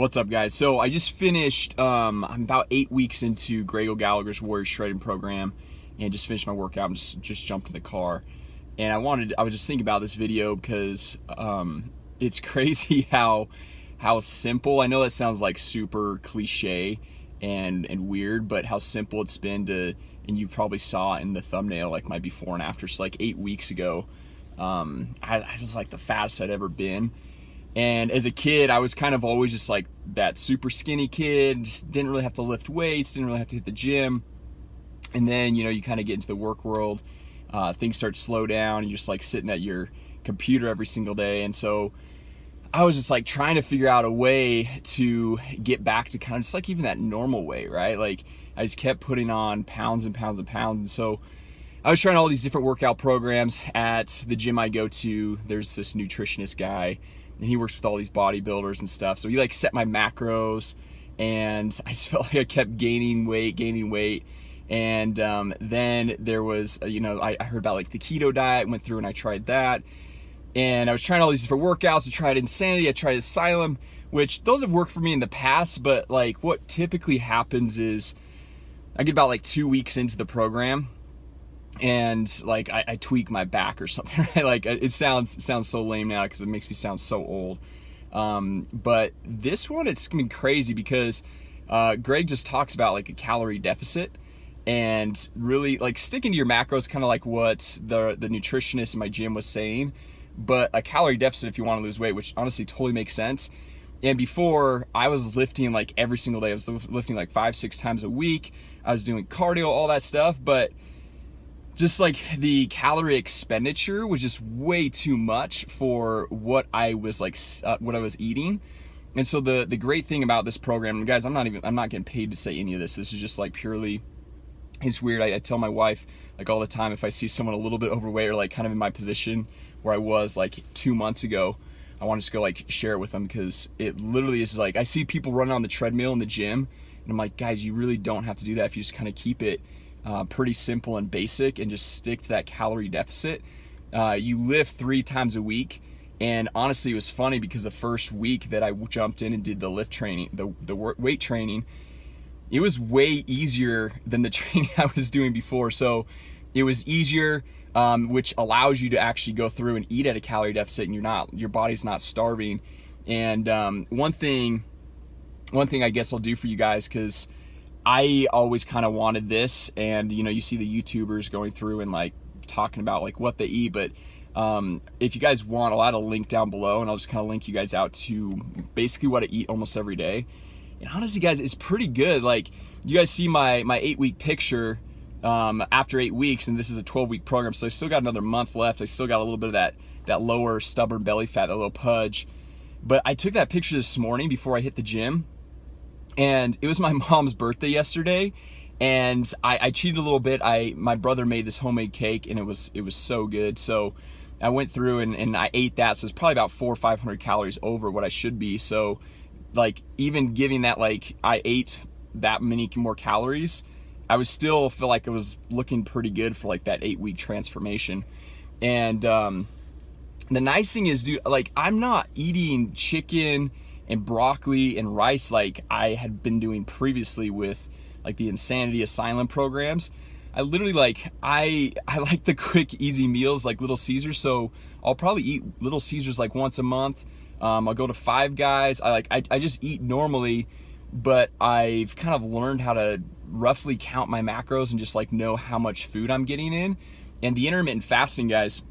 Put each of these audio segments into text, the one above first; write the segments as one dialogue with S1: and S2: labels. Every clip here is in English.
S1: What's up, guys? So I just finished, I'm about 8 weeks into Greg O'Gallagher's Warrior Shredding program and just finished my workout. I'm just jumped in the car. And I was just thinking about this video because it's crazy how simple, I know that sounds like super cliche and weird, but how simple it's been to, and you probably saw in the thumbnail, like my before and after. So like 8 weeks ago, I was like the fattest I'd ever been. And as a kid, I was kind of always just like that super skinny kid, just didn't really have to lift weights, didn't really have to hit the gym. And then, you kind of get into the work world, things start to slow down, and you're just like sitting at your computer every single day. And so I was just like trying to figure out a way to get back to kind of just like even that normal weight, right? Like I just kept putting on pounds and pounds and pounds. And so I was trying all these different workout programs at the gym I go to. There's this nutritionist guy, and he works with all these bodybuilders and stuff. So he like set my macros, and I just felt like I kept gaining weight. And then there was, I heard about like the keto diet, went through and I tried that. And I was trying all these different workouts. I tried Insanity, I tried Asylum, which those have worked for me in the past. But like what typically happens is I get about like 2 weeks into the program, and like I tweak my back or something, right? Like it sounds so lame now because it makes me sound so old. But this one, it's gonna be crazy because Greg just talks about like a calorie deficit and really like sticking to your macros, kind of like what the nutritionist in my gym was saying. But a calorie deficit if you want to lose weight, which honestly totally makes sense. And before, I was lifting like every single day. I was lifting like 5-6 times a week. I was doing cardio, all that stuff, but just like the calorie expenditure was just way too much for what I was like, what I was eating. And so the great thing about this program, and guys, I'm not getting paid to say any of this. This is just like purely, it's weird. I tell my wife like all the time, if I see someone a little bit overweight or like kind of in my position where I was like 2 months ago, I want to just go like share it with them, because it literally is like, I see people running on the treadmill in the gym, and I'm like, guys, you really don't have to do that if you just kind of keep it pretty simple and basic and just stick to that calorie deficit. You lift 3 times a week. And honestly, it was funny because the first week that I jumped in and did the lift training, the weight training, it was way easier than the training I was doing before. So it was easier, which allows you to actually go through and eat at a calorie deficit, and your body's not starving. And one thing I guess I'll do for you guys, because I always kind of wanted this, and you see the YouTubers going through and like talking about like what they eat, but if you guys want, I'll add a link down below, and I'll just kind of link you guys out to basically what I eat almost every day. And honestly, guys, it's pretty good. Like you guys see my 8-week picture after 8 weeks, and this is a 12-week program, so I still got another month left. I still got a little bit of that lower stubborn belly fat, that little pudge. But I took that picture this morning before I hit the gym, and it was my mom's birthday yesterday, and I cheated a little bit. My brother made this homemade cake, and it was so good. So I went through and I ate that. So it's probably about 400 or 500 calories over what I should be. So like even giving that, like I ate that many more calories, I was still feel like it was looking pretty good for like that 8-week transformation. And the nice thing is, dude, like I'm not eating chicken and broccoli and rice like I had been doing previously with like the Insanity, Asylum programs. I literally like, I like the quick, easy meals like Little Caesars. So I'll probably eat Little Caesars like once a month. I'll go to Five Guys. I just eat normally, but I've kind of learned how to roughly count my macros and just like know how much food I'm getting in. And the intermittent fasting, guys,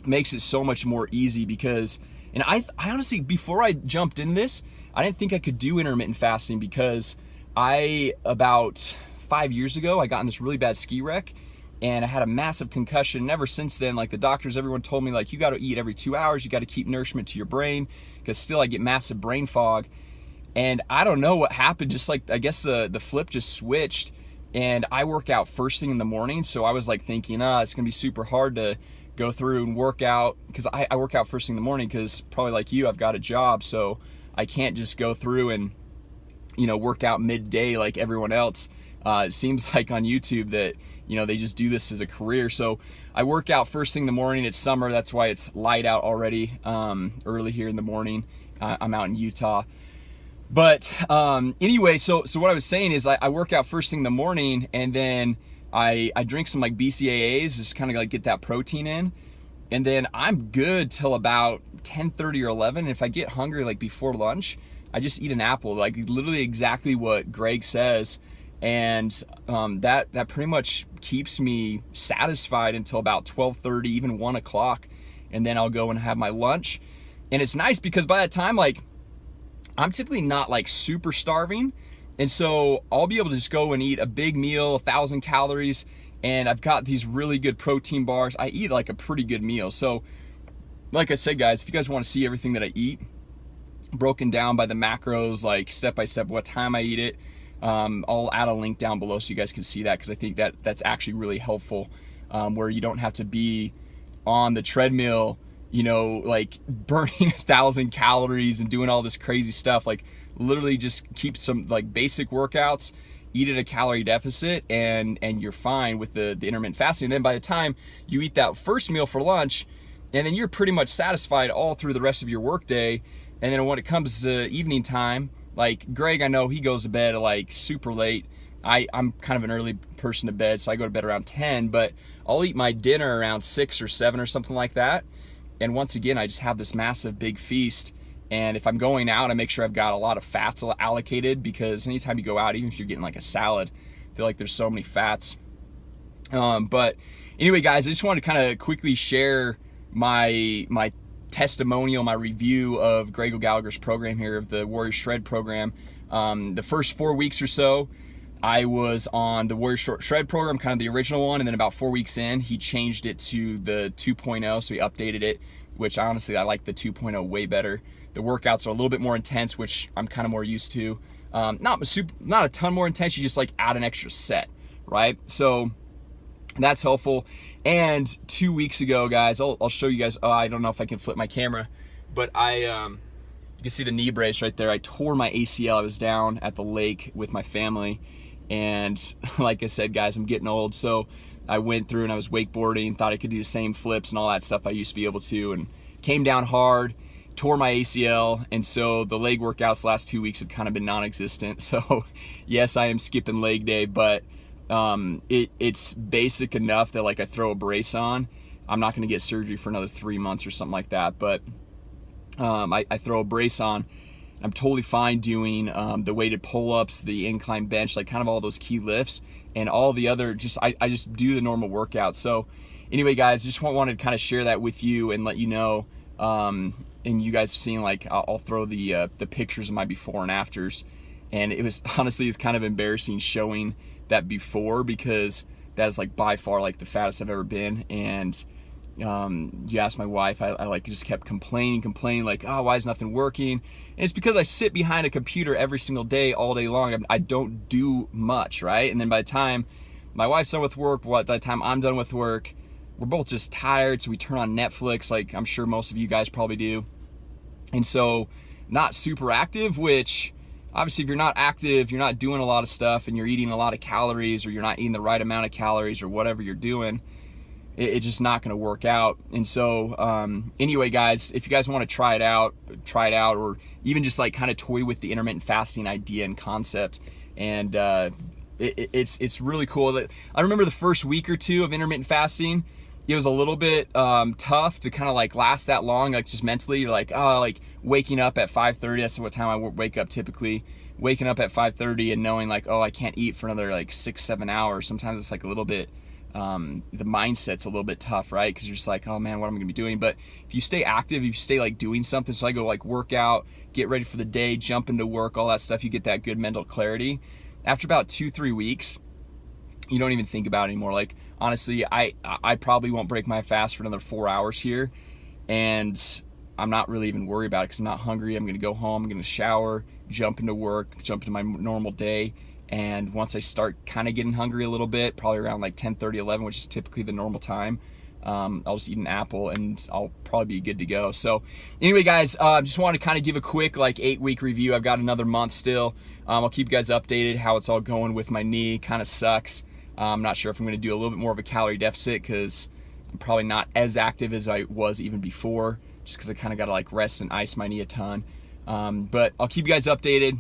S1: makes it so much more easy because, and I honestly, before I jumped in this, I didn't think I could do intermittent fasting because about 5 years ago, I got in this really bad ski wreck and I had a massive concussion. And ever since then, like the doctors, everyone told me like, you got to eat every 2 hours. You got to keep nourishment to your brain, because still I get massive brain fog. And I don't know what happened. Just like, I guess the flip just switched, and I work out first thing in the morning. So I was like thinking, it's going to be super hard to go through and work out, because I work out first thing in the morning because probably like you, I've got a job. So I can't just go through and, work out midday like everyone else. It seems like on YouTube that, they just do this as a career. So I work out first thing in the morning. It's summer. That's why it's light out already, early here in the morning. I'm out in Utah. But anyway, so what I was saying is I work out first thing in the morning, and then I drink some like BCAAs, just kind of like get that protein in. And then I'm good till about 10:30 or 11. If I get hungry like before lunch, I just eat an apple, like literally exactly what Greg says. And that pretty much keeps me satisfied until about 12:30, even 1 o'clock. And then I'll go and have my lunch. And it's nice because by that time, like, I'm typically not like super starving. And so I'll be able to just go and eat a big meal, 1,000 calories. And I've got these really good protein bars. I eat like a pretty good meal. So like I said, guys, if you guys want to see everything that I eat broken down by the macros, like step by step, what time I eat it, I'll add a link down below so you guys can see that, because I think that's actually really helpful, where you don't have to be on the treadmill, you know, like burning 1,000 calories and doing all this crazy stuff. Like literally just keep some like basic workouts, eat at a calorie deficit, and you're fine with the intermittent fasting. And then by the time you eat that first meal for lunch, and then you're pretty much satisfied all through the rest of your workday. And then when it comes to evening time, like Greg, I know he goes to bed like super late. I'm kind of an early person to bed, so I go to bed around 10, but I'll eat my dinner around 6 or 7 or something like that. And once again, I just have this massive big feast. And if I'm going out, I make sure I've got a lot of fats allocated, because anytime you go out, even if you're getting like a salad, I feel like there's so many fats. But anyway, guys, I just wanted to kind of quickly share my testimonial, my review of Greg Gallagher's program here, of the Warrior Shred program. The first 4 weeks or so, I was on the Warrior Shred program, kind of the original one, and then about 4 weeks in, he changed it to the 2.0, so he updated it, which I like the 2.0 way better. The workouts are a little bit more intense, which I'm kind of more used to. Not a ton more intense, you just like add an extra set, right? So that's helpful. And 2 weeks ago, guys, I'll show you guys, I don't know if I can flip my camera, but you can see the knee brace right there. I tore my ACL. I was down at the lake with my family, and like I said, guys, I'm getting old, so I went through and I was wakeboarding, thought I could do the same flips and all that stuff I used to be able to, and came down hard, tore my ACL, and so the leg workouts the last 2 weeks have kind of been non-existent. So yes, I am skipping leg day, but it's basic enough that like I throw a brace on. I'm not going to get surgery for another 3 months or something like that, but I throw a brace on. I'm totally fine doing the weighted pull-ups, the incline bench, like kind of all those key lifts, and all the other, I just do the normal workout. So anyway, guys, just wanted to kind of share that with you and let you know. And you guys have seen, like, I'll throw the pictures of my before and afters, and it was honestly, it's kind of embarrassing showing that before, because that is like by far like the fattest I've ever been. And you ask my wife, I like just kept complaining like, oh, why is nothing working? And it's because I sit behind a computer every single day, all day long. I don't do much, right? And then by the time my wife's done with work, by the time I'm done with work, we're both just tired, so we turn on Netflix, like I'm sure most of you guys probably do. And so not super active, which obviously if you're not active, you're not doing a lot of stuff, and you're eating a lot of calories, or you're not eating the right amount of calories, or whatever you're doing, it's just not going to work out. And so anyway, guys, if you guys want to try it out, or even just like kind of toy with the intermittent fasting idea and concept. And it's really cool. That I remember the first week or two of intermittent fasting, it was a little bit tough to kind of like last that long, like just mentally. You're like, oh, like waking up at 5:30, that's what time I wake up typically, waking up at 5:30 and knowing like, oh, I can't eat for another like 6-7 hours. Sometimes it's like a little bit, the mindset's a little bit tough, right? Because you're just like, oh man, what am I gonna be doing? But if you stay active, if you stay like doing something, so I go like work out, get ready for the day, jump into work, all that stuff, you get that good mental clarity. After about 2-3 weeks, you don't even think about it anymore. Like honestly, I probably won't break my fast for another 4 hours here, and I'm not really even worried about it because I'm not hungry. I'm gonna go home, I'm gonna shower, jump into work, jump into my normal day. And once I start kind of getting hungry a little bit, probably around like 10:30, 11, which is typically the normal time, I'll just eat an apple and I'll probably be good to go. So anyway, guys, just want to kind of give a quick like 8-week review. I've got another month still. I'll keep you guys updated how it's all going with my knee. Kind of sucks. I'm not sure if I'm going to do a little bit more of a calorie deficit, because I'm probably not as active as I was even before, just because I kind of got to like rest and ice my knee a ton. But I'll keep you guys updated.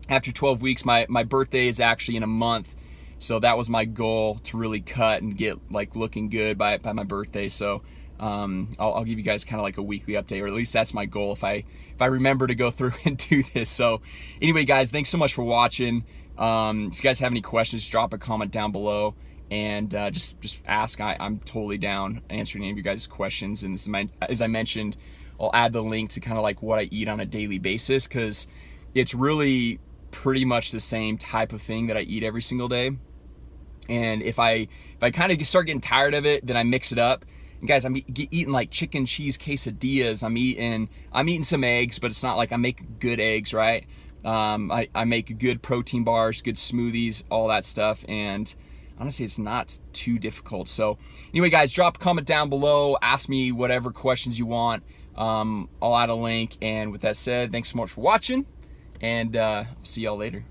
S1: after 12 weeks. My birthday is actually in a month, so that was my goal, to really cut and get like looking good by my birthday. So I'll give you guys kind of like a weekly update, or at least that's my goal if I remember to go through and do this. So anyway, guys, thanks so much for watching. If you guys have any questions, drop a comment down below, and just ask. I'm totally down answering any of you guys' questions. And as I mentioned, I'll add the link to kind of like what I eat on a daily basis, because it's really pretty much the same type of thing that I eat every single day. And if I kind of start getting tired of it, then I mix it up. And guys, I'm eating like chicken cheese quesadillas. I'm eating some eggs, but it's not like I make good eggs, right? I make good protein bars, good smoothies, all that stuff. And honestly, it's not too difficult. So anyway, guys, drop a comment down below. Ask me whatever questions you want. I'll add a link. And with that said, thanks so much for watching, and I'll see y'all later.